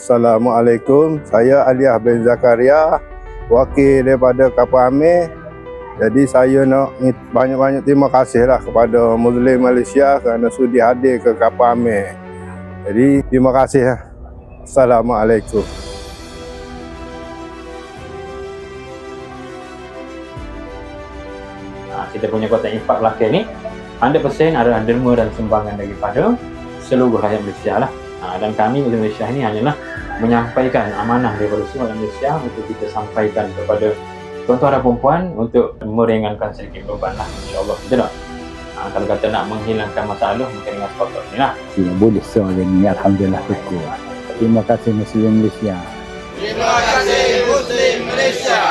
Assalamualaikum, saya Aliah bin Zakaria, wakil daripada Kapal Amir. Jadi saya nak banyak-banyak terima kasihlah kepada Muslim Malaysia kerana sudi hadir ke Kapal Amir. Jadi terima kasih. Assalamualaikum. Kita punya kotak infak belakang ni 100% adalah derma dan sumbangan daripada seluruh rakyat Malaysia lah. Dan kami Muslim Malaysia ni hanyalah menyampaikan amanah daripada semua rakyat Malaysia untuk kita sampaikan kepada tuan-tuan dan perempuan untuk meringankan sedikit beban lah, insyaAllah. Betul tak? Kalau kata nak menghilangkan masalah mungkin dengan spot-spot ni lah. Tidak boleh seorang ni, alhamdulillah syukur. Terima kasih Muslim Malaysia. Terima kasih Muslim Malaysia.